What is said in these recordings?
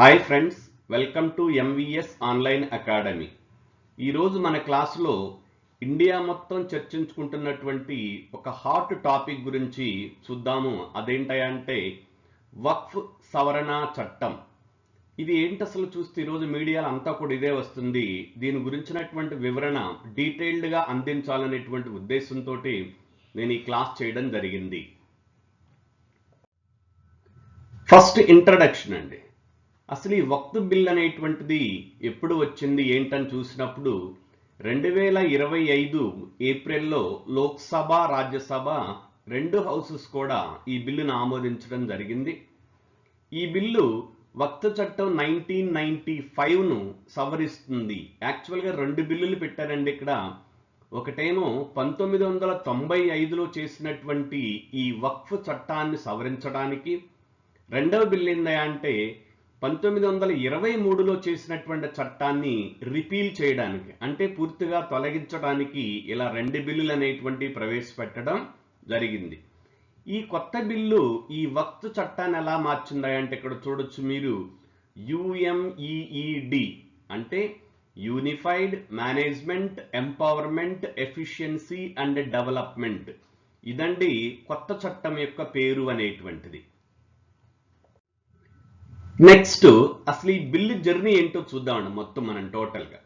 Hi friends, welcome to MVS online academy. ఈరోజు మన క్లాసులో ఇండియా మొత్తం చర్చించుకుంటున్నటువంటి ఒక హాట్ టాపిక్ గురించి చూద్దాము. అదేంటంటే వక్ఫ్ సవరణ చట్టం. ఇది ఏంటి అసలు చూస్తే ఈరోజు మీడియాలో అంతా కూడా ఇదే వస్తుంది. దీని గురించినటువంటి వివరణ డీటెయిల్డ్గా అందించాలనేటువంటి ఉద్దేశంతో నేను ఈ క్లాస్ చేయడం జరిగింది. ఫస్ట్ ఇంట్రడక్షన్ అండి. అసలు ఈ వక్ఫ్ బిల్ అనేటువంటిది ఎప్పుడు వచ్చింది ఏంటని చూసినప్పుడు 2025 ఏప్రిల్లో లోక్సభ రాజ్యసభ రెండు హౌసెస్ కూడా ఈ బిల్లును ఆమోదించడం జరిగింది. ఈ బిల్లు వక్ఫ్ చట్టం 1995ను సవరిస్తుంది. యాక్చువల్గా రెండు బిల్లులు పెట్టారండి ఇక్కడ. ఒకటేమో 1995లో చేసినటువంటి ఈ వక్ఫ్ చట్టాన్ని సవరించడానికి, రెండవ బిల్లు ఏంటంటే 1923లో చేసినటువంటి చట్టాన్ని రిపీల్ చేయడానికి, అంటే పూర్తిగా తొలగించడానికి ఇలా రెండు బిల్లులు అనేటువంటి ప్రవేశపెట్టడం జరిగింది. ఈ కొత్త బిల్లు ఈ వక్ఫ్ చట్టాన్ని ఎలా మార్చిందంటే ఇక్కడ చూడొచ్చు మీరు, యుఎంఈఈడి అంటే unified management empowerment efficiency and development. ఇదండి కొత్త చట్టం యొక్క పేరు అనేటువంటిది. నెక్స్ట్ అసలు ఈ బిల్లు జర్నీ ఏంటో చూద్దామండి. మొత్తం మనం టోటల్గా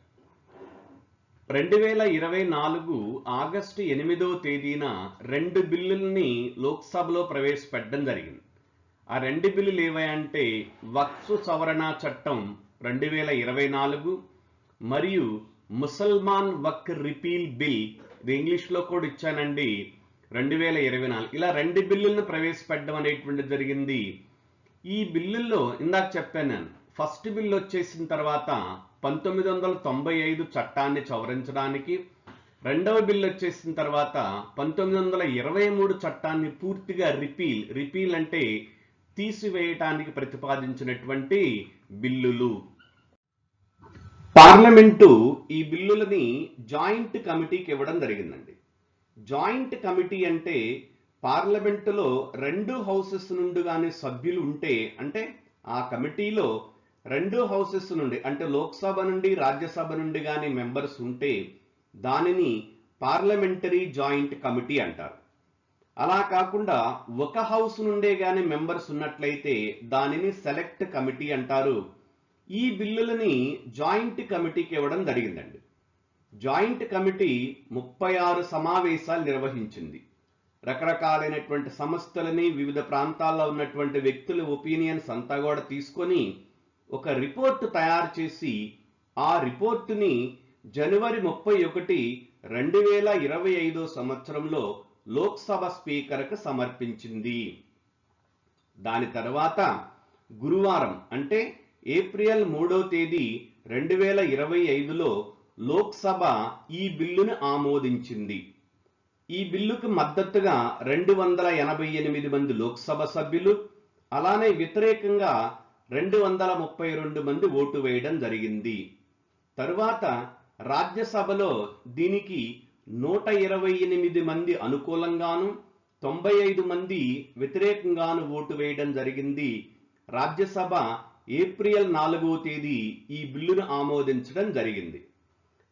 2024 ఆగస్టు 8వ తేదీన రెండు బిల్లుల్ని లోక్సభలో ప్రవేశపెట్టడం జరిగింది. ఆ రెండు బిల్లులు ఏవయంటే వక్ఫ్ సవరణ చట్టం 2024 మరియు ముసల్మాన్ వక్ఫ్ రిపీల్ బిల్, ఇది ఇంగ్లీష్లో కూడా ఇచ్చానండి, 2024. ఇలా రెండు బిల్లులను ప్రవేశపెట్టడం అనేటువంటిది జరిగింది. ఈ బిల్లుల్లో ఇందాక చెప్పాను నేను, ఫస్ట్ బిల్లు వచ్చేసిన తర్వాత 1995 చట్టాన్ని సవరించడానికి, రెండవ బిల్లు వచ్చేసిన తర్వాత 1923 చట్టాన్ని పూర్తిగా రిపీల్ అంటే తీసివేయటానికి ప్రతిపాదించినటువంటి బిల్లులు. పార్లమెంటు ఈ బిల్లులని జాయింట్ కమిటీకి ఇవ్వడం జరిగిందండి. జాయింట్ కమిటీ అంటే పార్లమెంటులో రెండు హౌసెస్ నుండి కానీ సభ్యులు ఉంటే, అంటే ఆ కమిటీలో రెండు హౌసెస్ నుండి అంటే లోక్సభ నుండి రాజ్యసభ నుండి కానీ మెంబర్స్ ఉంటే దానిని పార్లమెంటరీ జాయింట్ కమిటీ అంటారు. అలా కాకుండా ఒక హౌస్ నుండే కానీ మెంబర్స్ ఉన్నట్లయితే దానిని సెలెక్ట్ కమిటీ అంటారు. ఈ బిల్లులని జాయింట్ కమిటీకి ఇవ్వడం జరిగిందండి. జాయింట్ కమిటీ 36 సమావేశాలు నిర్వహించింది. రకరకాలైనటువంటి సంస్థలని, వివిధ ప్రాంతాల్లో ఉన్నటువంటి వ్యక్తుల ఒపీనియన్స్ అంతా కూడా తీసుకొని ఒక రిపోర్ట్ తయారు చేసి ఆ రిపోర్టుని జనవరి 31, 2025 సంవత్సరంలో లోక్సభ స్పీకర్కు సమర్పించింది. దాని తర్వాత గురువారం అంటే ఏప్రిల్ 3వ తేదీ 2025లో లోక్సభ ఈ బిల్లును ఆమోదించింది. ఈ బిల్లుకు మద్దతుగా 288 మంది లోక్సభ సభ్యులు, అలానే వ్యతిరేకంగా 232 మంది ఓటు వేయడం జరిగింది. తరువాత రాజ్యసభలో దీనికి 128 మంది అనుకూలంగాను 95 మంది వ్యతిరేకంగాను ఓటు వేయడం జరిగింది. రాజ్యసభ ఏప్రిల్ 4వ తేదీ ఈ బిల్లును ఆమోదించడం జరిగింది.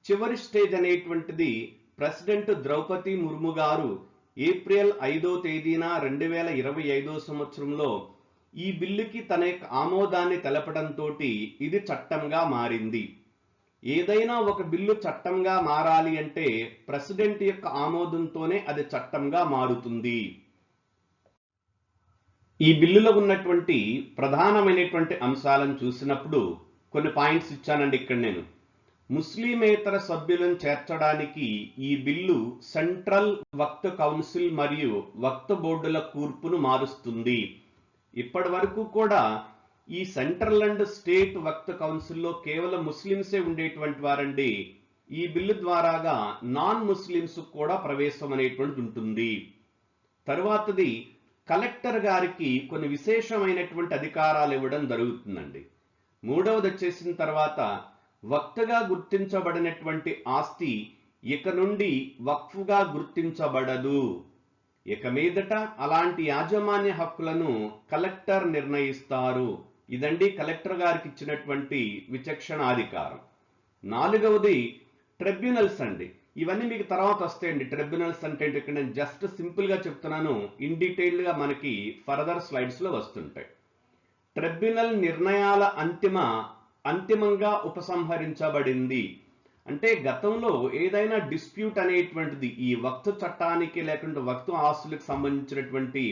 చివరి స్టేజ్ అనేటువంటిది ప్రెసిడెంట్ ద్రౌపది ముర్ము గారు ఏప్రిల్ 5వ తేదీన 2025 సంవత్సరంలో ఈ బిల్లుకి తన యొక్క ఆమోదాన్ని తెలపడంతో ఇది చట్టంగా మారింది. ఏదైనా ఒక బిల్లు చట్టంగా మారాలి అంటే ప్రెసిడెంట్ యొక్క ఆమోదంతోనే అది చట్టంగా మారుతుంది. ఈ బిల్లులో ఉన్నటువంటి ప్రధానమైనటువంటి అంశాలను చూసినప్పుడు కొన్ని పాయింట్స్ ఇచ్చానండి ఇక్కడ నేను. ముస్లిమేతర సభ్యులను చేర్చడానికి ఈ బిల్లు సెంట్రల్ వక్ఫ్ కౌన్సిల్ మరియు వక్ఫ్ బోర్డుల కూర్పును మారుస్తుంది. ఇప్పటి వరకు కూడా ఈ సెంట్రల్ అండ్ స్టేట్ వక్ఫ్ కౌన్సిల్లో కేవలం ముస్లింసే ఉండేటువంటి వారండి. ఈ బిల్లు ద్వారాగా నాన్ ముస్లింస్ కూడా ప్రవేశం అనేటువంటిది ఉంటుంది. తరువాతది కలెక్టర్ గారికి కొన్ని విశేషమైనటువంటి అధికారాలు ఇవ్వడం జరుగుతుందండి. మూడవది వచ్చేసిన తర్వాత వక్ఫ్గా గుర్తించబడినటువంటి ఆస్తి ఇక నుండి వక్ఫ్గా గుర్తించబడదు. ఇక మీదట అలాంటి యాజమాన్య హక్కులను కలెక్టర్ నిర్ణయిస్తారు. ఇదండి కలెక్టర్ గారికి ఇచ్చినటువంటి విచక్షణాధికారం. నాలుగవది ట్రిబ్యునల్స్ అండి. ఇవన్నీ మీకు తర్వాత వస్తాయండి. ట్రిబ్యునల్స్ అంటే ఇక్కడ నేను జస్ట్ సింపుల్గా చెప్తున్నాను, ఇన్ డీటెయిల్డ్గా మనకి ఫర్దర్ స్లైడ్స్లో వస్తుంటాయి. ట్రిబ్యునల్ నిర్ణయాల అంతిమంగా ఉపసంహరించబడింది అంటే గతంలో ఏదైనా డిస్ప్యూట్ అనేటువంటిది ఈ వక్తు చట్టానికి లేకుంటే వక్తు ఆస్తులకు సంబంధించినటువంటి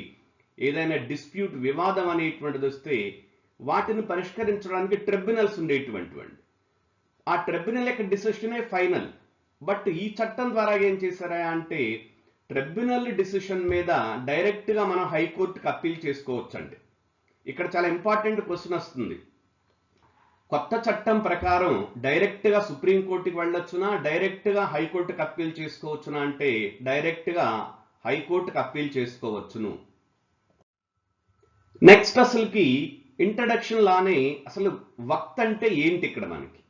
ఏదైనా డిస్ప్యూట్ వివాదం అనేటువంటిది వస్తే వాటిని పరిష్కరించడానికి ట్రిబ్యునల్స్ ఉండేటువంటివండి. ఆ ట్రిబ్యునల్ యొక్క డిసిషనే ఫైనల్. బట్ ఈ చట్టం ద్వారా ఏం చేశారా అంటే ట్రిబ్యునల్ డిసిషన్ మీద డైరెక్ట్గా మనం హైకోర్టుకి అప్పీల్ చేసుకోవచ్చండి. ఇక్కడ చాలా ఇంపార్టెంట్ క్వశ్చన్ వస్తుంది. కొత్త చట్టం ప్రకారం డైరెక్ట్గా సుప్రీంకోర్టుకి వెళ్ళొచ్చునా, డైరెక్ట్గా హైకోర్టుకి అప్పీల్ చేసుకోవచ్చునా అంటే డైరెక్ట్గా హైకోర్టుకి అప్పీల్ చేసుకోవచ్చును. నెక్స్ట్ అసలుకి ఇంట్రడక్షన్ లానే అసలు వక్త్ అంటే ఏంటి ఇక్కడ మనకి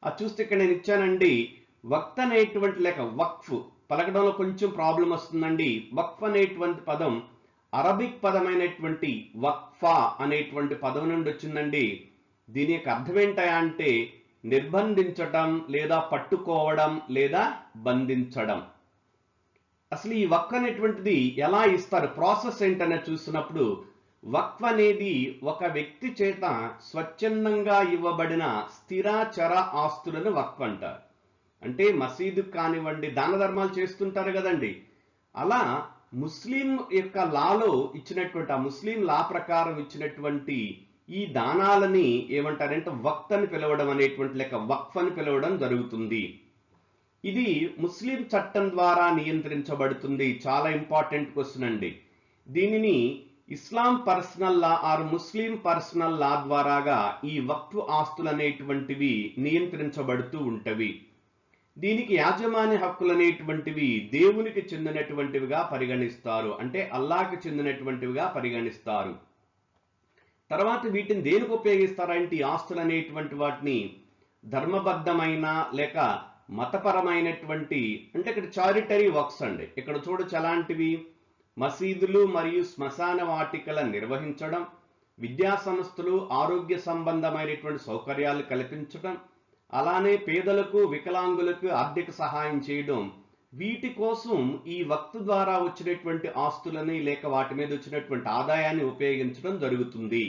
అది చూస్తే ఇక్కడ నేను ఇచ్చానండి. వక్త్ అనేటువంటి లేక వక్ఫ్ పలకడంలో కొంచెం ప్రాబ్లం వస్తుందండి. వక్ఫ్ అనేటువంటి పదం అరబిక్ పదమైనటువంటి వక్ఫా అనేటువంటి పదం నుండి వచ్చిందండి. దీని యొక్క అర్థం ఏంటా అంటే నిర్బంధించటం లేదా పట్టుకోవడం లేదా బంధించడం. అసలు ఈ వక్ఫ్ అనేటువంటిది ఎలా ఇస్తారు, ప్రాసెస్ ఏంటనే చూసినప్పుడు వక్ఫ్ అనేది ఒక వ్యక్తి చేత స్వచ్ఛందంగా ఇవ్వబడిన స్థిరాచర ఆస్తులను వక్ఫ్ అంటారు. అంటే మసీదు కానివ్వండి, దాన ధర్మాలు చేస్తుంటారు కదండి, అలా ముస్లిం యొక్క లాలో ఇచ్చినటువంటి ఆ ముస్లిం లా ప్రకారం ఇచ్చినటువంటి ఈ దానాలని ఏమంటారంటే వక్త్ అని పిలవడం అనేటువంటి లేక వక్ఫ్ అని పిలవడం జరుగుతుంది. ఇది ముస్లిం చట్టం ద్వారా నియంత్రించబడుతుంది. చాలా ఇంపార్టెంట్ క్వశ్చన్ అండి. దీనిని Islam personal law or Muslim personal law ద్వారాగా ఈ వక్ఫ్ ఆస్తులు అనేటువంటివి నియంత్రించబడుతూ ఉంటవి. దీనికి యాజమాన్య హక్కులు అనేటువంటివి దేవునికి చెందినటువంటివిగా పరిగణిస్తారు, అంటే అల్లాహ్కి చెందినటువంటివిగా పరిగణిస్తారు. తర్వాత వీటిని దేనికి ఉపయోగిస్తారంటే ఈ ఆస్తులు అనేటువంటి వాటిని ధర్మబద్ధమైన లేక మతపరమైనటువంటి అంటే ఇక్కడ చారిటరీ వర్క్స్ అండి. ఇక్కడ చూడొచ్చు అలాంటివి మసీదులు మరియు శ్మశాన వాటికల నిర్వహించడం, విద్యా సంస్థలు ఆరోగ్య సంబంధమైనటువంటి సౌకర్యాలు కల్పించడం, అలానే పేదలకు వికలాంగులకు ఆర్థిక సహాయం చేయడం. వీటి కోసం ఈ వక్త్ ద్వారా వచ్చినటువంటి ఆస్తులని లేక వాటి మీద వచ్చినటువంటి ఆదాయాన్ని ఉపయోగించడం జరుగుతుంది.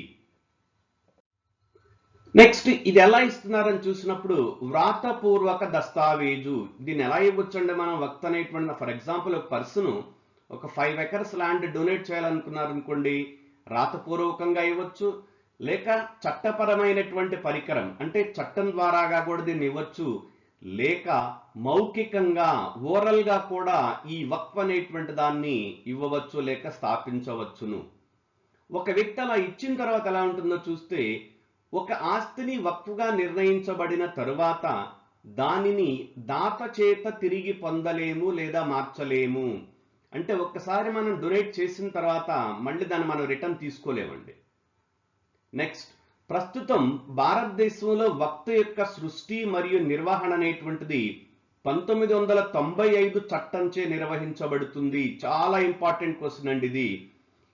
నెక్స్ట్ ఇది ఎలా ఇస్తున్నారని చూసినప్పుడు వ్రాతపూర్వక దస్తావేజు. దీన్ని ఎలా ఇవ్వచ్చండి మనం వక్త్ అనేటువంటి, ఫర్ ఎగ్జాంపుల్ ఒక పర్సన్ ఒక 5 acres ల్యాండ్ డొనేట్ చేయాలనుకున్నారు అనుకోండి, రాతపూర్వకంగా ఇవ్వచ్చు, లేక చట్టపరమైనటువంటి పరికరం అంటే చట్టం ద్వారాగా కూడా దీన్ని ఇవ్వచ్చు, లేక మౌఖికంగా ఓరల్గా కూడా ఈ వక్ఫ్ అనేటువంటి దాన్ని ఇవ్వవచ్చు లేక స్థాపించవచ్చును. ఒక వ్యక్తి అలా ఇచ్చిన తర్వాత ఎలా ఉంటుందో చూస్తే ఒక ఆస్తిని వక్ఫ్గా నిర్ణయించబడిన తరువాత దానిని దాత చేత తిరిగి పొందలేము లేదా మార్చలేము. అంటే ఒక్కసారి మనం డొనేట్ చేసిన తర్వాత మళ్ళీ దాన్ని మనం రిటర్న్ తీసుకోలేమండి. నెక్స్ట్ ప్రస్తుతం భారతదేశంలో వక్ఫ్ యొక్క సృష్టి మరియు నిర్వహణ అనేటువంటిది 1995 చట్టంచే నిర్వహించబడుతుంది. చాలా ఇంపార్టెంట్ క్వశ్చన్ అండి ఇది.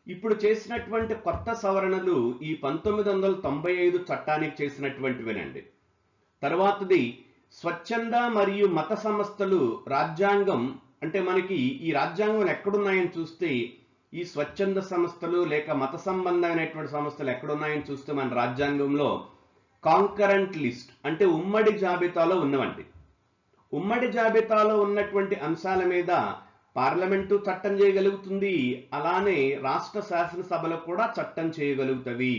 ఇప్పుడు చేసినటువంటి కొత్త సవరణలు ఈ 1995 చట్టానికి చేసినటువంటివేనండి. తర్వాతది స్వచ్ఛంద మరియు మత సంస్థలు రాజ్యాంగం అంటే మనకి ఈ రాజ్యాంగం ఎక్కడున్నాయని చూస్తే ఈ స్వచ్ఛంద సంస్థలు లేక మత సంబంధమైనటువంటి సంస్థలు ఎక్కడున్నాయని చూస్తే మన రాజ్యాంగంలో కాంకరెంట్ లిస్ట్ అంటే ఉమ్మడి జాబితాలో ఉన్నవండి. ఉమ్మడి జాబితాలో ఉన్నటువంటి అంశాల మీద పార్లమెంటు చట్టం చేయగలుగుతుంది, అలానే రాష్ట్ర శాసనసభలు కూడా చట్టం చేయగలుగుతవి.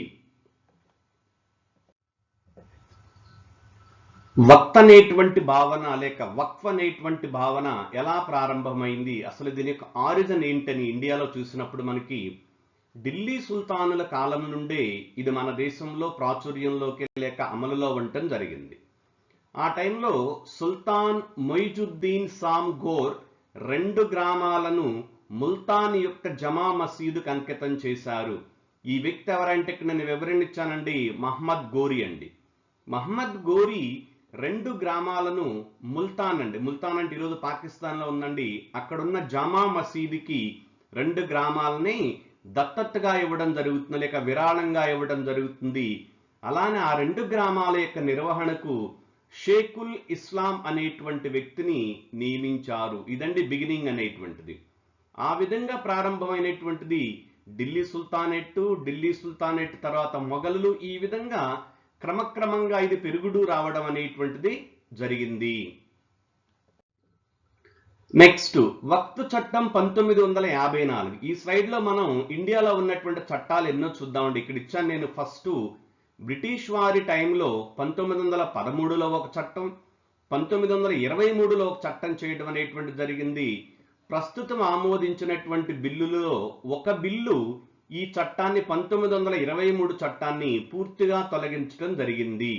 వక్త్ అనేటువంటి భావన లేక వక్ఫ్ అనేటువంటి భావన ఎలా ప్రారంభమైంది, అసలు దీని యొక్క ఆరిజిన్ ఏంటని ఇండియాలో చూసినప్పుడు మనకి ఢిల్లీ సుల్తానుల కాలం నుండే ఇది మన దేశంలో ప్రాచుర్యంలోకి లేక అమలులో ఉండటం జరిగింది. ఆ టైంలో సుల్తాన్ మొయిజుద్దీన్ సామ్ గోర్ 2 గ్రామాలను ముల్తాన్ యొక్క జమా మసీదుకు అంకితం చేశారు. ఈ వ్యక్తి ఎవరంటే ఇక్కడ నేను వివరణ ఇచ్చానండి, మహమ్మద్ గోరి అండి. మహమ్మద్ గోరి 2 గ్రామాలను ముల్తాన్ అండి, ముల్తాన్ అంటే ఈరోజు పాకిస్తాన్లో ఉందండి, అక్కడున్న జమా మసీదుకి 2 గ్రామాలని దత్తతగా ఇవ్వడం జరుగుతుంది లేక విరాళంగా ఇవ్వడం జరుగుతుంది. అలానే ఆ 2 గ్రామాల యొక్క నిర్వహణకు షేకుల్ ఇస్లాం అనేటువంటి వ్యక్తిని నియమించారు. ఇదండి బిగినింగ్ అనేటువంటిది. ఆ విధంగా ప్రారంభమైనటువంటిది ఢిల్లీ సుల్తానేట్ తర్వాత మొఘలులు, ఈ విధంగా క్రమక్రమంగా ఇది పెరుగుడు రావడం అనేటువంటిది జరిగింది. నెక్స్ట్ వక్ఫ్ చట్టం 1954. ఈ స్లైడ్ లో మనం ఇండియాలో ఉన్నటువంటి చట్టాలు ఎన్నో చూద్దామండి. ఇక్కడ ఇచ్చాను నేను. ఫస్ట్ బ్రిటిష్ వారి టైంలో 1913లో ఒక చట్టం, 1923లో ఒక చట్టం చేయడం అనేటువంటి జరిగింది. ప్రస్తుతం ఆమోదించినటువంటి బిల్లులో ఒక బిల్లు ఈ చట్టాన్ని 1923 చట్టాన్ని పూర్తిగా తొలగించడం జరిగింది.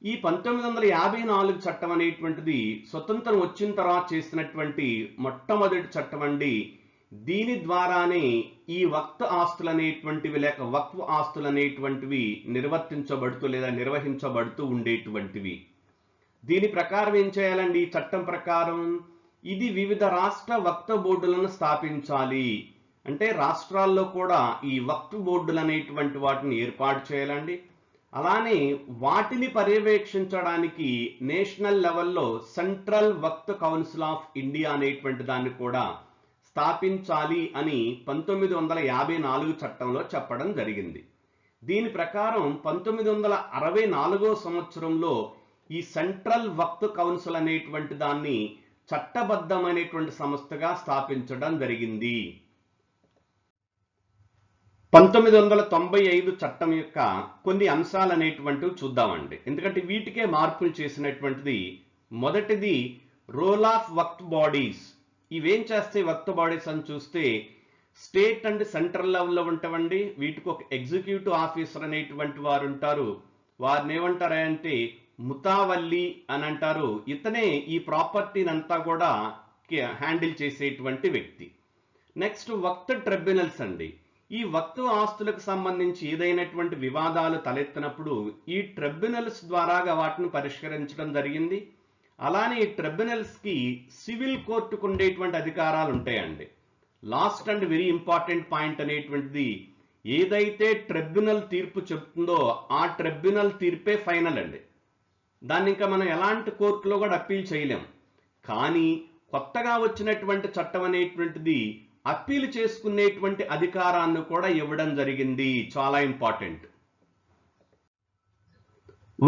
ఈ 1954 చట్టం అనేటువంటిది స్వతంత్రం వచ్చిన తర్వాత చేసినటువంటి మొట్టమొదటి చట్టం అండి. దీని ద్వారానే ఈ వక్ఫ్ ఆస్తులు అనేటువంటివి లేక వక్ఫ్ ఆస్తులు అనేటువంటివి నిర్వర్తించబడుతూ లేదా నిర్వహించబడుతూ ఉండేటువంటివి. దీని ప్రకారం ఏం చేయాలండి? ఈ చట్టం ప్రకారం ఇది వివిధ రాష్ట్ర వక్ఫ్ బోర్డులను స్థాపించాలి. అంటే రాష్ట్రాల్లో కూడా ఈ వక్ఫ్ బోర్డులు అనేటువంటి వాటిని ఏర్పాటు చేయాలండి. అలానే వాటిని పర్యవేక్షించడానికి నేషనల్ లెవెల్లో central Waqf council of India అనేటువంటి దాన్ని కూడా స్థాపించాలి అని 1954 చట్టంలో చెప్పడం జరిగింది. దీని ప్రకారం 1964 సంవత్సరంలో ఈ సెంట్రల్ వక్ఫ్ కౌన్సిల్ అనేటువంటి దాన్ని చట్టబద్ధమైనటువంటి సంస్థగా స్థాపించడం జరిగింది. 1995 చట్టం యొక్క కొన్ని అంశాలు అనేటువంటివి చూద్దామండి. ఎందుకంటే వీటికే మార్పులు చేసినటువంటిది. మొదటిది రోల్ ఆఫ్ వక్ఫ్ బాడీస్. ఇవేం చేస్తాయి వక్ఫ్ బాడీస్ అని చూస్తే స్టేట్ అండ్ సెంట్రల్ లెవెల్లో ఉంటామండి. వీటికి ఒక ఎగ్జిక్యూటివ్ ఆఫీసర్ అనేటువంటి వారు ఉంటారు. వారిని ఏమంటారంటే ముతావల్లి అని అంటారు. ఇతనే ఈ ప్రాపర్టీని అంతా కూడా హ్యాండిల్ చేసేటువంటి వ్యక్తి. నెక్స్ట్ వక్ఫ్ ట్రిబ్యునల్స్ అండి. ఈ వక్ఫ్ ఆస్తులకు సంబంధించి ఏదైనటువంటి వివాదాలు తలెత్తినప్పుడు ఈ ట్రిబ్యునల్స్ ద్వారాగా వాటిని పరిష్కరించడం జరిగింది. అలానే ఈ ట్రిబ్యునల్స్ కి సివిల్ కోర్టుకు ఉండేటువంటి అధికారాలు ఉంటాయండి. Last and very important point అనేటువంటిది, ఏదైతే ట్రిబ్యునల్ తీర్పు చెప్తుందో ఆ ట్రిబ్యునల్ తీర్పే ఫైనల్ అండి. దాన్ని ఇంకా మనం ఎలాంటి కోర్టులో కూడా అప్పీల్ చేయలేం. కానీ కొత్తగా వచ్చినటువంటి చట్టం అనేటువంటిది అప్పీల్ చేసుకునేటువంటి అధికారాన్ని కూడా ఇవ్వడం జరిగింది. చాలా ఇంపార్టెంట్.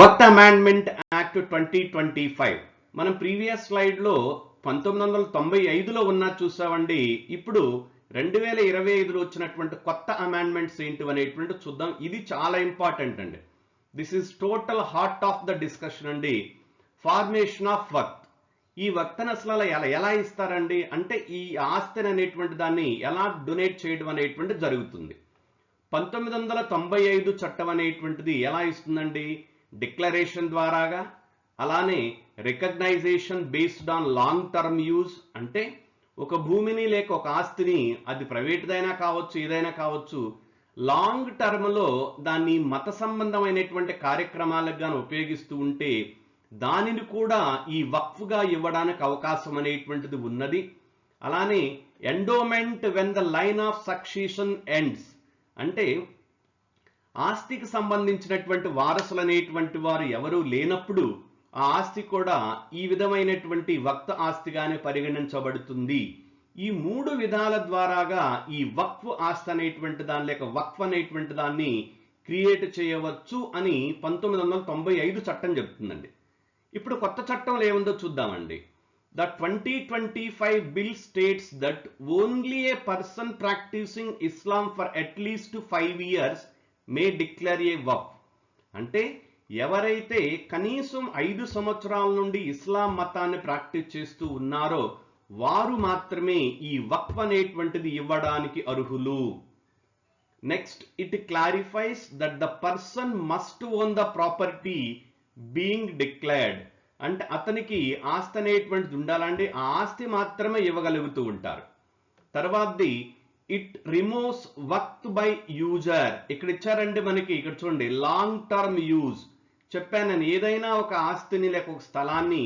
వక్ఫ్ అమెండ్మెంట్ యాక్ట్ 2025 మనం ప్రీవియస్ స్లైడ్ లో 1995లో ఉన్న చూసామండి. ఇప్పుడు 2025లో వచ్చినటువంటి కొత్త అమెండ్మెంట్స్ ఏంటి అనేటువంటి చూద్దాం. ఇది చాలా ఇంపార్టెంట్ అండి. This is total heart of the discussion అండి. ఫార్మేషన్ ఆఫ్ వక్ఫ్. ఈ వక్ఫ్ని అసలు ఎలా ఇస్తారండి అంటే ఈ ఆస్తిని అనేటువంటి దాన్ని ఎలా డొనేట్ చేయడం అనేటువంటి జరుగుతుంది. 1995 చట్టం అనేటువంటిది ఎలా ఇస్తుందండి? డిక్లరేషన్ ద్వారాగా, అలానే recognition based on long term use. అంటే ఒక భూమిని లేక ఒక ఆస్తిని, అది ప్రైవేట్దైనా కావచ్చు ఏదైనా కావచ్చు, లాంగ్ టర్మ్ లో దాన్ని మత సంబంధమైనటువంటి కార్యక్రమాలకు గాను ఉపయోగిస్తూ ఉంటే దానిని కూడా ఈ వక్ఫ్ గా ఇవ్వడానికి అవకాశం అనేటువంటిది ఉన్నది. అలానే endowment when the line of succession ends. అంటే ఆస్తికి సంబంధించినటువంటి వారసులు అనేటువంటి వారు ఎవరూ లేనప్పుడు ఆ ఆస్తి కూడా ఈ విధమైనటువంటి వక్ఫ్ ఆస్తిగానే పరిగణించబడుతుంది. ఈ 3 విధాల ద్వారాగా ఈ వక్ఫ్ ఆస్తి అనేటువంటి దాని లేక వక్ఫ్ అనేటువంటి దాన్ని క్రియేట్ చేయవచ్చు అని 1995 చట్టం చెప్తుందండి. ఇప్పుడు కొత్త చట్టంలో ఏముందో చూద్దామండి. The 2025 bill states that only a person practicing Islam for at least 5 years may declare a waqf. అంటే ఎవరైతే కనీసం 5 సంవత్సరాల నుండి ఇస్లాం మతాన్ని ప్రాక్టీస్ చేస్తూ ఉన్నారో వారు మాత్రమే ఈ వక్ఫ్ అనేటువంటిది ఇవ్వడానికి అర్హులు. Next, it clarifies that the person must own the property being declared. అంటే అతనికి ఆస్తి అనేటువంటిది ఉండాలండి. ఆ ఆస్తి మాత్రమే ఇవ్వగలుగుతూ ఉంటారు. తర్వాతది it removes Waqf by user. ఇక్కడ ఇచ్చారండి మనకి, ఇక్కడ చూడండి లాంగ్ టర్మ్ యూజ్. చెప్పాను నేను, ఏదైనా ఒక ఆస్తిని లేక ఒక స్థలాన్ని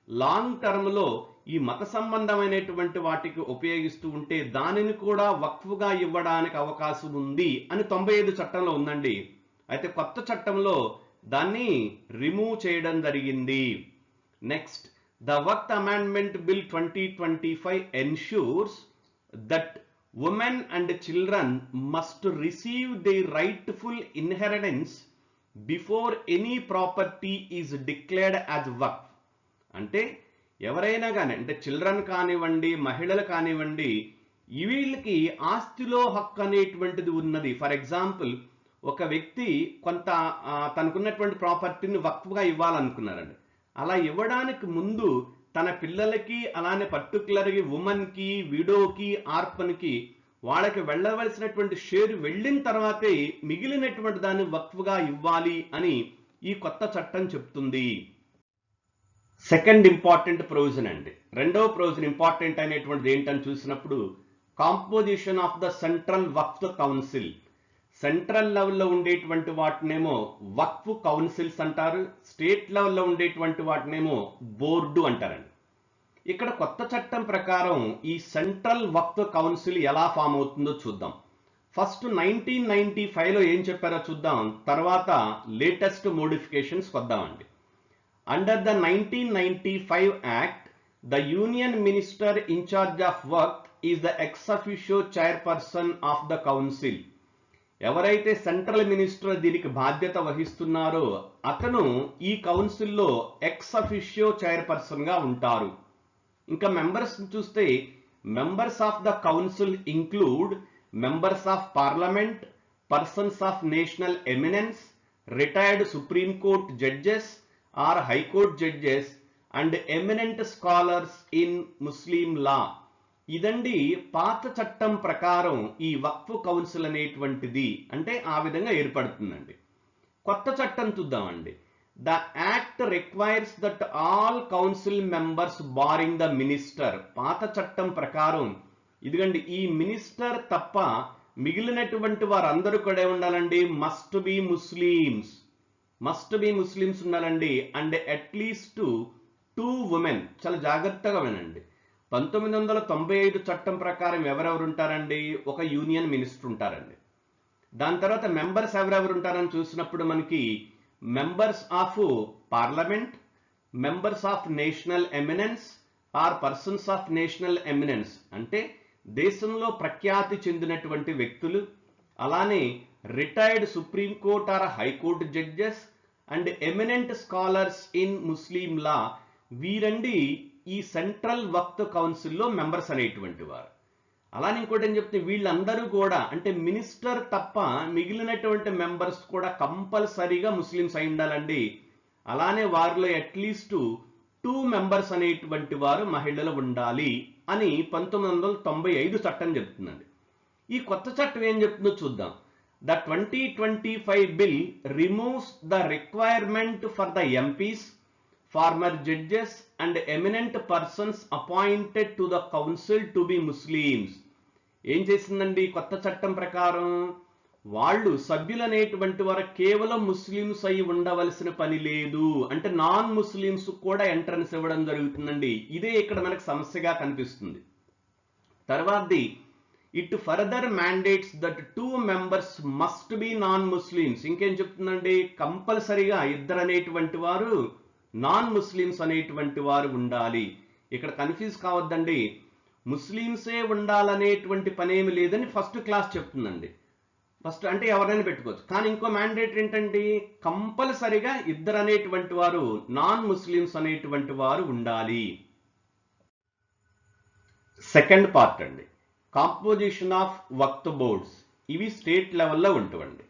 లాంగ్ టర్మ్ లో ఈ మత సంబంధమైనటువంటి వాటికి ఉపయోగిస్తూ ఉంటే దానిని కూడా వక్ఫ్గా ఇవ్వడానికి అవకాశం ఉంది అని 95 చట్టంలో ఉందండి. అయితే కొత్త చట్టంలో దాన్ని రిమూవ్ చేయడం జరిగింది. Next, the waqf amendment bill 2025 ensures that women and children must receive their rightful inheritance before any property is declared as వక్ఫ్. అంటే ఎవరైనా కానీ, అంటే చిల్డ్రన్ కానివ్వండి, మహిళలు కానివ్వండి, వీళ్ళకి ఆస్తిలో హక్కు అనేటువంటిది ఉన్నది. ఫర్ ఎగ్జాంపుల్, ఒక వ్యక్తి కొంత తనకున్నటువంటి ప్రాపర్టీని వక్ఫ్గా ఇవ్వాలనుకున్నారండి. అలా ఇవ్వడానికి ముందు తన పిల్లలకి, అలానే పర్టికులర్గా ఉమెన్కి, విడోకి, ఆర్ఫన్కి వాళ్ళకి వెళ్ళవలసినటువంటి షేర్ వెళ్ళిన తర్వాతే మిగిలినటువంటి దాన్ని వక్ఫ్గా ఇవ్వాలి అని ఈ కొత్త చట్టం చెప్తుంది. సెకండ్ ఇంపార్టెంట్ ప్రొవిజన్ అండి. రెండవ ప్రొవిజన్ ఇంపార్టెంట్ అనేటువంటిది ఏంటని చూసినప్పుడు, composition of the central Waqf council. Central లెవెల్లో ఉండేటువంటి వాటినేమో వక్ఫ్ కౌన్సిల్స్ అంటారు, స్టేట్ లెవెల్లో ఉండేటువంటి వాటినేమో బోర్డు అంటారండి. ఇక్కడ కొత్త చట్టం ప్రకారం ఈ సెంట్రల్ వక్ఫ్ కౌన్సిల్ ఎలా ఫామ్ అవుతుందో చూద్దాం. ఫస్ట్ 1995లో ఏం చెప్పారో చూద్దాం, తర్వాత లేటెస్ట్ మోడిఫికేషన్స్ వద్దామండి. Under the 1995 act, the union minister in charge of Waqf is the ex officio chairperson of the council. ఎవరైతే సెంట్రల్ మినిస్టర్ దీనికి బాధ్యత వహిస్తున్నారో అతను ఈ కౌన్సిల్లో ఎక్స్ అఫిషియో చైర్పర్సన్ గా ఉంటారు. ఇంకా మెంబర్స్ చూస్తే, members of the council include members of parliament, persons of national eminence, retired supreme court judges or high court judges and eminent scholars in Muslim law. ఇదండి పాత చట్టం ప్రకారం ఈ వక్ఫ్ కౌన్సిల్ అనేటువంటిది, అంటే ఆ విధంగా ఏర్పడుతుందండి. కొత్త చట్టం చూద్దామండి. The act requires that all council members barring the minister. పాత చట్టం ప్రకారం ఇదిగండి, ఈ మినిస్టర్ తప్ప మిగిలినటువంటి వారందరూ కూడా ఉండాలండి, must be Muslims. Must be Muslims ఉండాలండి. And at least 2 women. చాలా జాగ్రత్తగా వినండి. 1995 చట్టం ప్రకారం ఎవరెవరు ఉంటారండి, ఒక యూనియన్ మినిస్టర్ ఉంటారండి. దాని తర్వాత మెంబర్స్ ఎవరెవరు ఉంటారని చూసినప్పుడు మనకి members of parliament, members of national eminence or persons of national eminence, అంటే దేశంలో ప్రఖ్యాతి చెందినటువంటి వ్యక్తులు, అలానే retired supreme court or high court judges and eminent scholars in Muslim law. వీరండి ఈ సెంట్రల్ వక్ఫ్ కౌన్సిల్లో మెంబర్స్ అనేటువంటి వారు. అలానే ఇంకోటి ఏం చెప్తే, వీళ్ళందరూ కూడా, అంటే మినిస్టర్ తప్ప మిగిలినటువంటి మెంబర్స్ కూడా కంపల్సరీగా ముస్లిమ్స్ అయి ఉండాలండి. అలానే వారిలో అట్లీస్ట్ 2 మెంబర్స్ అనేటువంటి వారు మహిళలు ఉండాలి అని 1995 చట్టం చెప్తుందండి. ఈ కొత్త చట్టం ఏం చెప్తుందో చూద్దాం. The 2025 bill removes the requirement for the MPs, former judges and eminent persons appointed to the council to be Muslims. ఏం చేసిందండి కొత్త చట్టం ప్రకారం, వాళ్ళు సభ్యులు అనేటువంటి వారు కేవలం ముస్లిమ్స్ అయి ఉండవలసిన పని లేదు, అంటే నాన్ ముస్లిమ్స్ కూడా ఎంట్రన్స్ ఇవ్వడం జరుగుతుందండి. ఇదే ఇక్కడ మనకు సమస్యగా కనిపిస్తుంది. తర్వాతది, it further mandates that 2 members must be non Muslims. ఇంకేం చెప్తుందండి, కంపల్సరీగా 2 అనేటువంటి వారు నాన్ ముస్లిమ్స్ అనేటువంటి వారు ఉండాలి. ఇక్కడ కన్ఫ్యూజ్ కావద్దండి, ముస్లిమ్సే ఉండాలనేటువంటి పనేమి లేదని ఫస్ట్ క్లాస్ చెప్తుందండి. ఫస్ట్ అంటే ఎవరైనా పెట్టుకోవచ్చు, కానీ ఇంకో మ్యాండేట్ ఏంటండి, కంపల్సరీగా 2 అనేటువంటి వారు నాన్ ముస్లిమ్స్ అనేటువంటి వారు ఉండాలి. సెకండ్ పార్ట్ అండి, కాంపోజిషన్ ఆఫ్ వక్ఫ్ బోర్డ్స్. ఇవి స్టేట్ లెవెల్లో ఉంటుందండి.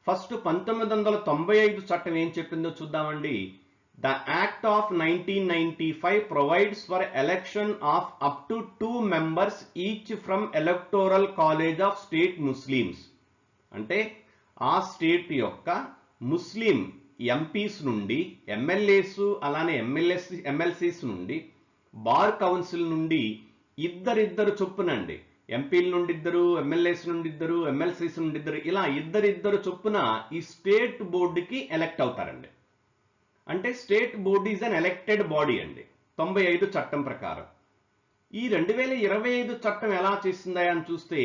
ఫస్ట్ 1995 చట్టం ఏం చెప్పిందో చూద్దామండి. The Act of 1995 provides for election of up to 2 members each from Electoral College of State Muslims. అంటే ఆ స్టేట్ యొక్క ముస్లిం ఎంపీస్ నుండి, ఎమ్మెల్యేస్, అలానే ఎమ్మెల్సీస్ నుండి, బార్ కౌన్సిల్ నుండి ఇద్దరిద్దరు చొప్పునండి, ఎంపీల నుండి 2, ఎమ్మెల్యేస్ నుండి 2, ఎమ్మెల్సీస్ నుండి 2, ఇలా ఇద్దరిద్దరు చొప్పున ఈ స్టేట్ బోర్డుకి ఎలక్ట్ అవుతారండి. అంటే state board is an elected body అండి 95 చట్టం ప్రకారం. ఈ 2025 చట్టం ఎలా చేసిందా అని చూస్తే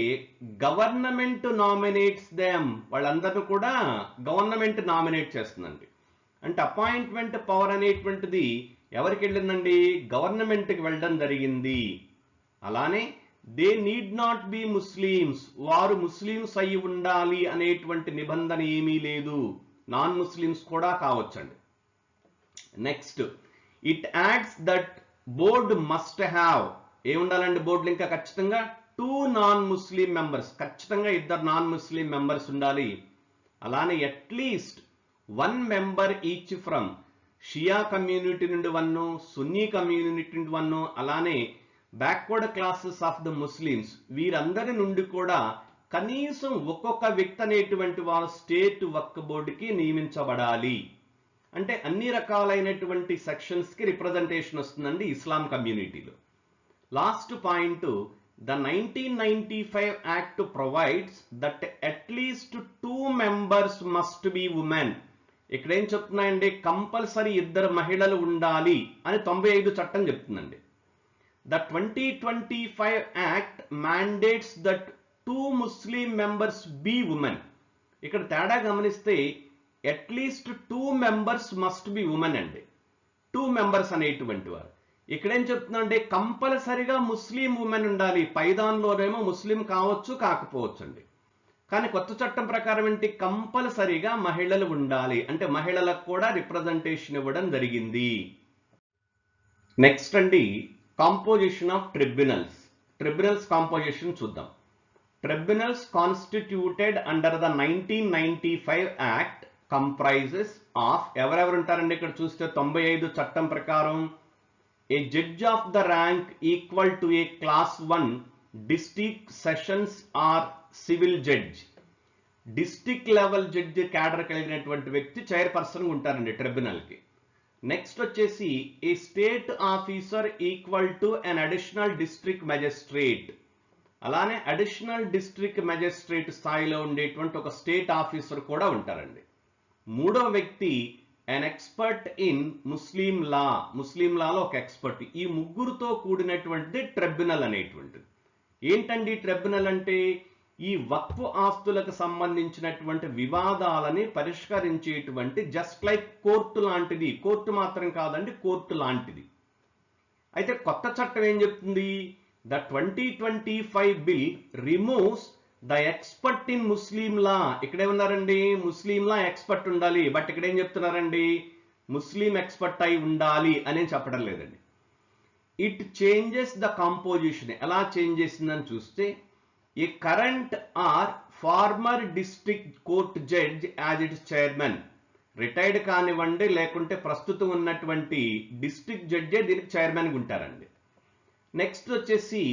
గవర్నమెంట్ నామినేట్స్ దెమ్, వాళ్ళందరూ కూడా గవర్నమెంట్ నామినేట్ చేస్తుందండి. అంటే అపాయింట్మెంట్ పవర్ అనేటువంటిది ఎవరికి వెళ్ళిందండి? గవర్నమెంట్కి వెళ్ళడం జరిగింది. అలానే they need not be Muslims, వారు ముస్లిమ్స్ అయి ఉండాలి అనేటువంటి నిబంధన ఏమీ లేదు, నాన్ ముస్లిమ్స్ కూడా కావచ్చండి. Next, it adds that board must have, ఏముండాలండి బోర్డులు ఇంకా ఖచ్చితంగా 2 నాన్ ముస్లిం మెంబర్స్, ఖచ్చితంగా 2 నాన్ ముస్లిం మెంబర్స్ ఉండాలి. అలానే at least 1 member each from Shia community నుండి 1, సున్నీ కమ్యూనిటీ నుండి 1, అలానే backward classes of the Muslims, వీరందరి నుండి కూడా కనీసం ఒక్కొక్క వ్యక్తి అనేటువంటి వారు స్టేట్ వక్ఫ్ బోర్డుకి నియమించబడాలి. అంటే అన్ని రకాలైనటువంటి సెక్షన్స్ కి రిప్రజెంటేషన్ వస్తుందండి ఇస్లాం కమ్యూనిటీలో. Last point, the 1995 act provides that at least 2 members must be women. ఇక్కడ ఏం చెప్తున్నాయండి? కంపల్సరీ 2 మహిళలు ఉండాలి అని 95 చట్టం చెప్తుందండి. The 2025 Act mandates that 2 Muslim members be women. ఇక్కడ తేడా గమనిస్తే at least 2 members must be women అండి. 2 members అనేటువంటి వారు. ఇక్కడేం చెప్తుందంటే కంపల్సరిగా ముస్లిం ఉమెన్ ఉండాలి. పైదాన్లోనేమో ముస్లిం కావచ్చు కాకపోవచ్చు అండి. కానీ కొత్త చట్టం ప్రకారం ఏంటి? కంపల్సరిగా మహిళలు ఉండాలి. అంటే మహిళలకు కూడా రిప్రజెంటేషన్ ఇవ్వడం జరిగింది. నెక్స్ట్ అండి, composition of tribunals. Tribunals composition చూద్దాం. Tribunals constituted under the 1995 act comprises of, ఎవరెవరు ఉంటారండి ఇక్కడ చూస్తే 95 చట్టం ప్రకారం, a judge of the rank equal to a class 1 district sessions or civil judge. District level judge cadre కలిగినటువంటి వ్యక్తి చైర్పర్సన్ ఉంటారండి ట్రిబ్యునల్కి. నెక్స్ట్ వచ్చేసి a state officer equal to an additional district magistrate. అలానే అడిషనల్ డిస్ట్రిక్ట్ మెజిస్ట్రేట్ స్థాయిలో ఉండేటువంటి ఒక state officer కూడా ఉంటారండి. మూడో వ్యక్తి అన్ ఎక్స్పర్ట్ ఇన్ ముస్లిం లా, ముస్లిం లాలో ఒక ఎక్స్పర్ట్. ఈ ముగ్గురుతో కూడినటువంటిది ట్రిబ్యునల్ అనేటువంటిది. ఏంటండి ట్రిబ్యునల్ అంటే? ఈ వక్ఫ్ ఆస్తులకు సంబంధించినటువంటి వివాదాలని పరిష్కరించేటువంటి జస్ట్ లైక్ కోర్టు లాంటిది. కోర్టు మాత్రం కాదండి, కోర్టు లాంటిది. అయితే కొత్త చట్టం ఏం చెప్తుంది? The 2025 bill removes the expert in Muslim law. ఇక్కడేమన్నారండి? ముస్లిం లా ఎక్స్పర్ట్ ఉండాలి. బట్ ఇక్కడ ఏం చెప్తున్నారండి? ముస్లిం ఎక్స్పర్ట్ అయి ఉండాలి అని చెప్పడం లేదండి. It changes the composition. ఎలా చేంజ్ చేసిందని చూస్తే, a current or former district court judge as its chairman, retired కానివ్వండి లేకుంటే ప్రస్తుతం ఉన్నటువంటి డిస్ట్రిక్ట్ జడ్జే దీనికి చైర్మన్ ఉంటారండి. నెక్స్ట్ వచ్చేసి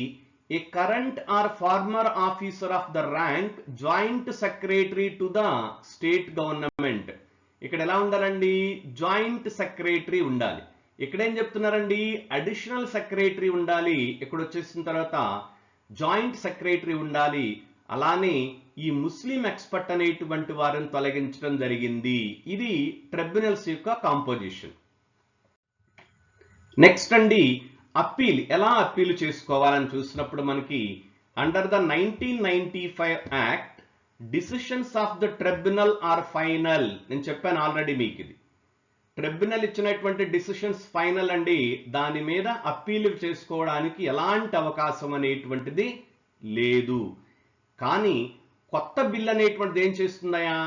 a current or former officer of the rank joint secretary to the state government. ఇక్కడ ఎలా ఉండాలండి? జాయింట్ సెక్రటరీ ఉండాలి. ఇక్కడేం చెప్తున్నారండి? అడిషనల్ సెక్రటరీ ఉండాలి. ఇక్కడ వచ్చేసిన తర్వాత జాయింట్ సెక్రటరీ ఉండాలి. అలానే ఈ ముస్లిం ఎక్స్పర్ట్ అనేటువంటి వారిని తొలగించడం జరిగింది. ఇది ట్రిబ్యునల్స్ యొక్క కాంపోజిషన్. నెక్స్ట్ అండి, అప్పీల్. ఎలా అప్పీల్ చేసుకోవాలని చూసినప్పుడు మనకి under the 1995 act decisions of the tribunal are final. నేను చెప్పాను ఆల్రెడీ మీకు, ఇది ట్రిబ్యునల్ ఇచ్చినటువంటి డిసిషన్స్ ఫైనల్ అండి. దాని మీద అప్పీల్ చేసుకోవడానికి ఎలాంటి అవకాశం అనేటువంటిది లేదు. కానీ కొత్త బిల్ అనేటువంటిది ఏం చేస్తుందయా?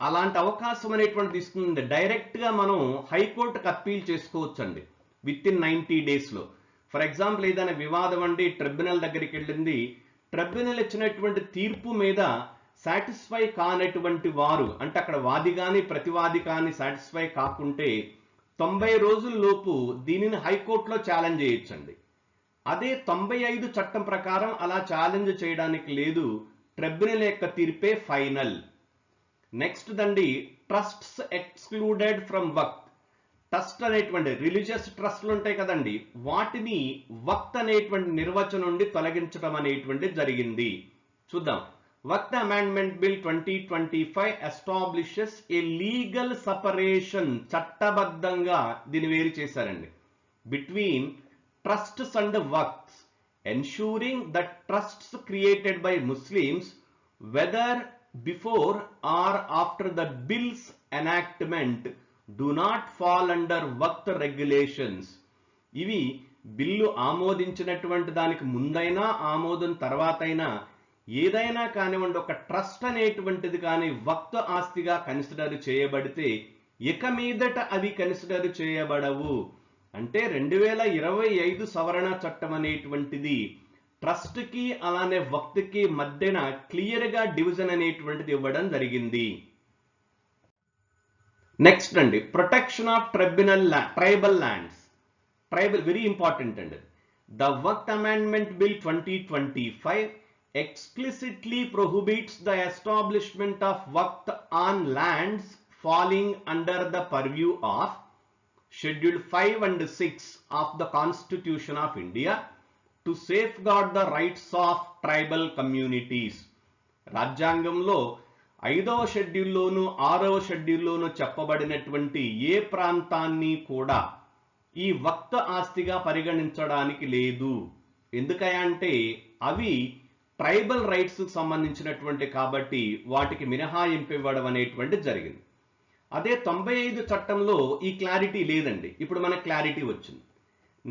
అలాంటి అవకాశం అనేటువంటిది ఇస్తుంది. డైరెక్ట్గా మనం హైకోర్టుకు అప్పీల్ చేసుకోవచ్చు అండి విత్ ఇన్ 90 daysలో. ఫర్ ఎగ్జాంపుల్ ఏదైనా వివాదం అండి ట్రిబ్యునల్ దగ్గరికి వెళ్ళింది, ట్రిబ్యునల్ ఇచ్చినటువంటి తీర్పు మీద సాటిస్ఫై కానటువంటి వారు, అంటే అక్కడ వాది కానీ ప్రతివాది కానీ సాటిస్ఫై కాకుంటే 90 రోజుల లోపు దీనిని హైకోర్టులో ఛాలెంజ్ చేయొచ్చండి. అదే 95 చట్టం ప్రకారం అలా ఛాలెంజ్ చేయడానికి లేదు. ట్రిబ్యునల్ యొక్క తీర్పే ఫైనల్. నెక్స్ట్ దండి, trusts excluded from waqf. Trust అనేటువంటి రిలీజియస్ ట్రస్ట్లు ఉంటాయి కదండి, వాటిని వక్ఫ్ అనేటువంటి నిర్వచనం నుండి తొలగించడం అనేటువంటి జరిగింది. చూద్దాం. Waqf amendment bill 2025 establishes a legal separation. చట్టబద్ధంగా దీన్ని వేరు చేశారండి between trusts and waqfs. ensuring that trusts created by Muslims, whether before or after the bill's enactment, do not fall under Waqf regulations. ఇవి బిల్లు ఆమోదించినటువంటి దానికి ముందైనా ఆమోదం తర్వాతైనా ఏదైనా కానివ్వండి ఒక ట్రస్ట్ అనేటువంటిది కానీ వక్ఫ్ ఆస్తిగా కన్సిడర్ చేయబడితే ఇక మీదట అవి కన్సిడర్ చేయబడవు. అంటే 2025 సవరణ చట్టం అనేటువంటిది ట్రస్ట్ కి అలానే వక్ఫ్ కి మధ్యన క్లియర్ గా డివిజన్ అనేటువంటిది ఇవ్వడం జరిగింది. నెక్స్ట్ అండి, protection of tribal lands. Tribal very important అండి. The waqf amendment bill 2025 explicitly prohibits the establishment of waqf on lands falling under the purview of Schedule 5 and 6 of the Constitution of India to safeguard the rights of tribal communities. రాజ్యాంగంలో 5వ షెడ్యూల్లోను 6వ షెడ్యూల్లోను చెప్పబడినటువంటి ఏ ప్రాంతాన్ని కూడా ఈ వక్ఫ్ ఆస్తిగా పరిగణించడానికి లేదు. ఎందుకంటే అవి ట్రైబల్ రైట్స్ సంబంధించినటువంటి కాబట్టి వాటికి మినహాయింపు ఇవ్వడం అనేటువంటి జరిగింది. అదే 95 చట్టంలో ఈ క్లారిటీ లేదండి. ఇప్పుడు మనకు క్లారిటీ వచ్చింది.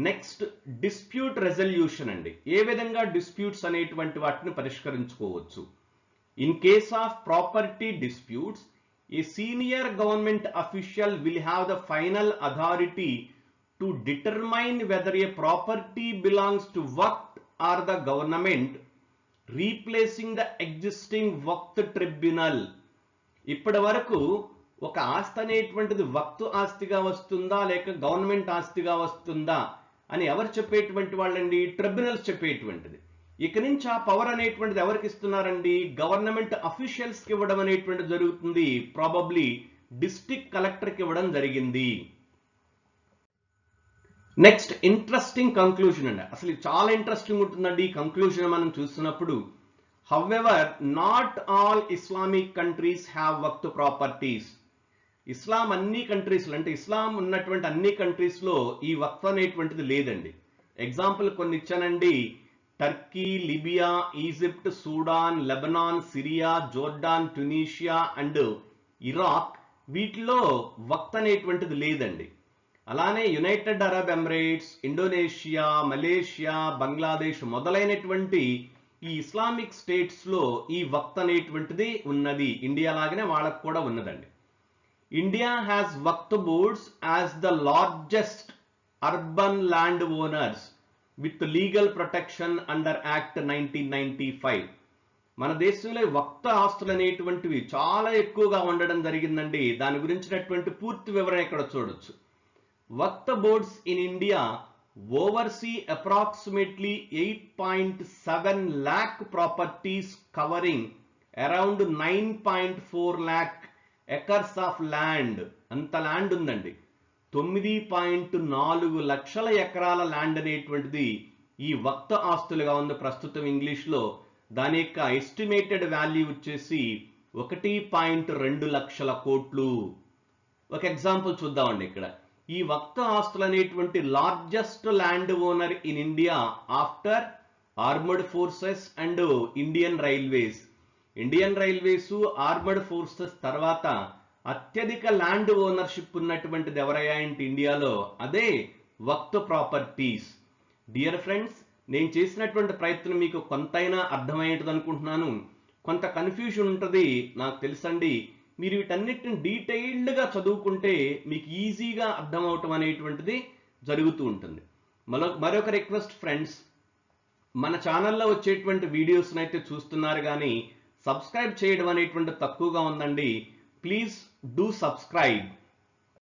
నెక్స్ట్ డిస్ప్యూట్ రెజల్యూషన్ అండి. ఏ విధంగా డిస్ప్యూట్స్ అనేటువంటి వాటిని పరిష్కరించుకోవచ్చు. In case of property disputes, a senior government official will have the final authority to determine whether a property belongs to waqf or the government replacing the existing waqf tribunal. ఇప్పటి వరకు ఒక ఆస్తి అనేటువంటిది వక్ఫ్ ఆస్తిగా వస్తుందా లేక గవర్నమెంట్ ఆస్తిగా వస్తుందా అని ఎవరు చెప్పేటువంటి వాళ్ళండి? ట్రిబ్యునల్స్ చెప్పేటువంటిది. ఇక నుంచి ఆ పవర్ అనేటువంటిది ఎవరికి ఇస్తున్నారండి? గవర్నమెంట్ అఫీషియల్స్ కి ఇవ్వడం అనేటువంటిది జరుగుతుంది. ప్రాబబ్లీ డిస్ట్రిక్ట్ కలెక్టర్ కి ఇవ్వడం జరిగింది. నెక్స్ట్ ఇంట్రెస్టింగ్ కంక్లూజన్ అండి. అసలు చాలా ఇంట్రెస్టింగ్ ఉంటుందండి ఈ కంక్లూజన్ మనం చూస్తున్నప్పుడు. However not all Islamic countries have waqf properties. ఇస్లాం అన్ని కంట్రీస్ అంటే ఇస్లాం ఉన్నటువంటి అన్ని కంట్రీస్ లో ఈ వక్ఫ్ అనేటువంటిది లేదండి. ఎగ్జాంపుల్ కొన్ని ఇచ్చానండి. Turkey, Libya, Egypt, Sudan, Lebanon, Syria, Jordan, Tunisia and Iraq, వీటిలో వక్ఫ్ అనేటువంటిది లేదండి. అలానే United Arab Emirates, Indonesia, Malaysia, Bangladesh మొదలైనటువంటి ఈ ఇస్లామిక్ స్టేట్స్ లో ఈ వక్ఫ్ అనేటువంటిది ఉన్నది. ఇండియా లాగానే వాళ్ళకు కూడా ఉన్నదండి. India has Waqf boards as the largest urban land owners with legal protection under act 1995. మన దేశంలో వక్ఫ్ ఆస్తులు అనేటువంటివి చాలా ఎక్కువగా ఉండడం జరిగిందండి. దాని గురించినటువంటి పూర్తి వివరణ ఇక్కడ చూడొచ్చు. Waqf boards in India oversee approximately 8.7 lakh properties covering around 9.4 lakh acres of land. అంత ల్యాండ్ ఉందండి. 9.4 లక్షల ఎకరాల ల్యాండ్ అనేటువంటిది ఈ వక్ఫ్ ఆస్తులుగా ఉంది ప్రస్తుతం ఇంగ్లీష్లో. దాని యొక్క ఎస్టిమేటెడ్ వాల్యూ వచ్చేసి 1.2 లక్షల కోట్లు. ఒక ఎగ్జాంపుల్ చూద్దామండి. ఇక్కడ ఈ వక్ఫ్ ఆస్తులు అనేటువంటి largest land owner in India after armoured forces and Indian railways. Indian railways, armoured forces తర్వాత అత్యధిక ల్యాండ్ ఓనర్షిప్ ఉన్నటువంటిది ఎవరయ్యా అంటే ఇండియాలో అదే వక్ఫ్ ప్రాపర్టీస్. డియర్ ఫ్రెండ్స్, నేను చేసినటువంటి ప్రయత్నం మీకు కొంతైనా అర్థమయ్యేది అనుకుంటున్నాను. కొంత కన్ఫ్యూజన్ ఉంటుంది నాకు తెలుసండి. మీరు వీటన్నిటిని డీటెయిల్డ్గా చదువుకుంటే మీకు ఈజీగా అర్థమవటం అనేటువంటిది జరుగుతూ ఉంటుంది. మరొక రిక్వెస్ట్ ఫ్రెండ్స్, మన ఛానల్లో వచ్చేటువంటి వీడియోస్ని అయితే చూస్తున్నారు కానీ సబ్స్క్రైబ్ చేయడం అనేటువంటి తక్కువగా ఉందండి. Please do subscribe.